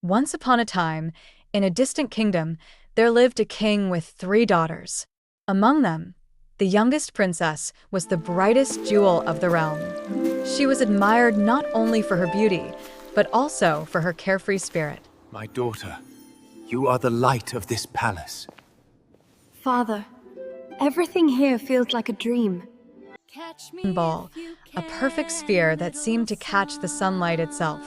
Once upon a time, in a distant kingdom, there lived a king with 3 daughters. Among them, the youngest princess was the brightest jewel of the realm. She was admired not only for her beauty, but also for her carefree spirit. My daughter, you are the light of this palace. Father, everything here feels like a dream. Ball, a perfect sphere that seemed to catch the sunlight itself.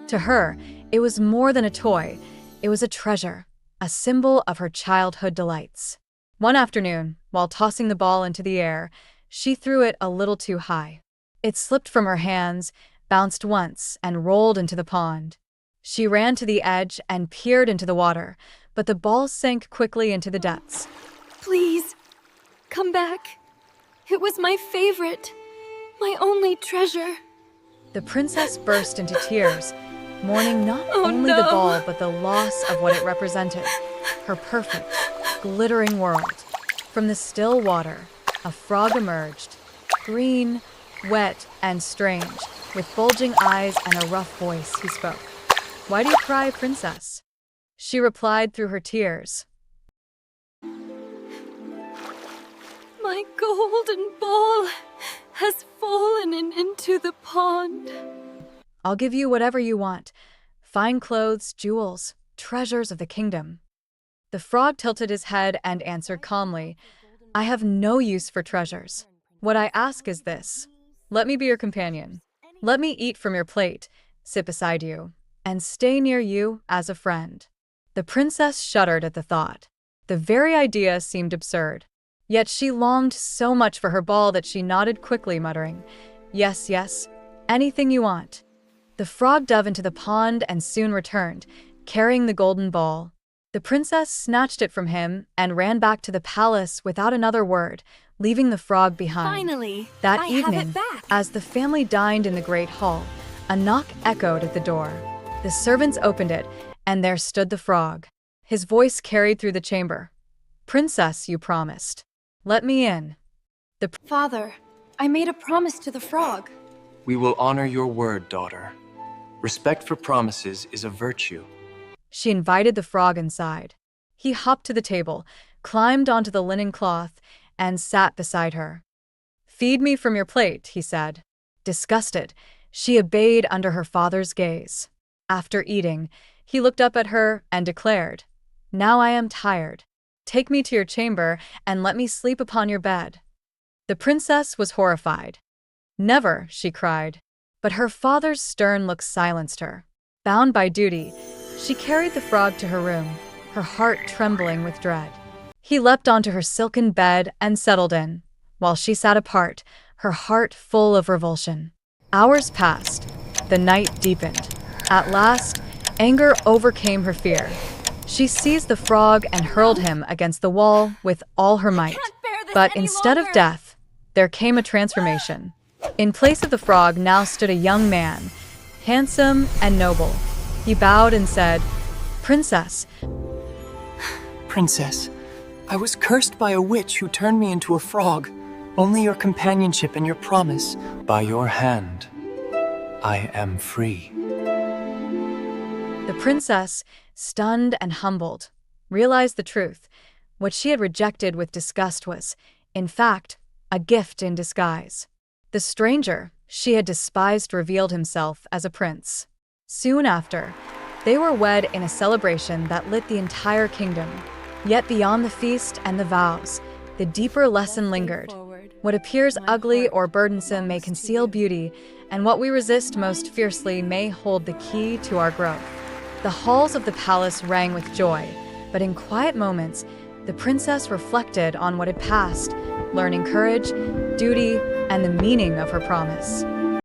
To her, it was more than a toy. It was a treasure, a symbol of her childhood delights. One afternoon, while tossing the ball into the air, she threw it a little too high. It slipped from her hands, bounced once, and rolled into the pond. She ran to the edge and peered into the water, but the ball sank quickly into the depths. Please, come back. It was my favorite, my only treasure. The princess burst into tears, mourning not only the ball but the loss of what it represented, her perfect, glittering world. From the still water, a frog emerged, green, wet, and strange, with bulging eyes and a rough voice. He spoke. "Why do you cry, princess?" She replied through her tears. My golden ball has fallen into the pond. "I'll give you whatever you want. Fine clothes, jewels, treasures of the kingdom." The frog tilted his head and answered calmly, "I have no use for treasures. What I ask is this. Let me be your companion. Let me eat from your plate, sit beside you, and stay near you as a friend." The princess shuddered at the thought. The very idea seemed absurd. Yet she longed so much for her ball that she nodded quickly, muttering, "Yes, yes, anything you want." The frog dove into the pond and soon returned, carrying the golden ball. The princess snatched it from him and ran back to the palace without another word, leaving the frog behind. Finally, That I evening, have it back. as the family dined in the great hall, a knock echoed at the door. The servants opened it, and there stood the frog. His voice carried through the chamber. "Princess, you promised. Let me in." Father, I made a promise to the frog. We will honor your word, daughter. Respect for promises is a virtue. She invited the frog inside. He hopped to the table, climbed onto the linen cloth, and sat beside her. "Feed me from your plate," he said. Disgusted, she obeyed under her father's gaze. After eating, he looked up at her and declared, "Now I am tired. Take me to your chamber and let me sleep upon your bed." The princess was horrified. "Never," she cried. But her father's stern look silenced her. Bound by duty, she carried the frog to her room, her heart trembling with dread. He leapt onto her silken bed and settled in, while she sat apart, her heart full of revulsion. Hours passed. The night deepened. At last, anger overcame her fear. She seized the frog and hurled him against the wall with all her might. But instead of death, there came a transformation. In place of the frog now stood a young man, handsome and noble. He bowed and said, "Princess." Princess, I was cursed by a witch who turned me into a frog. Only your companionship and your promise. By your hand, I am free. The princess, stunned and humbled, realized the truth. What she had rejected with disgust was, in fact, a gift in disguise. The stranger she had despised revealed himself as a prince. Soon after, they were wed in a celebration that lit the entire kingdom. Yet beyond the feast and the vows, the deeper lesson lingered. What appears ugly or burdensome may conceal beauty, and what we resist most fiercely may hold the key to our growth. The halls of the palace rang with joy, but in quiet moments, the princess reflected on what had passed, learning courage, duty, and the meaning of her promise.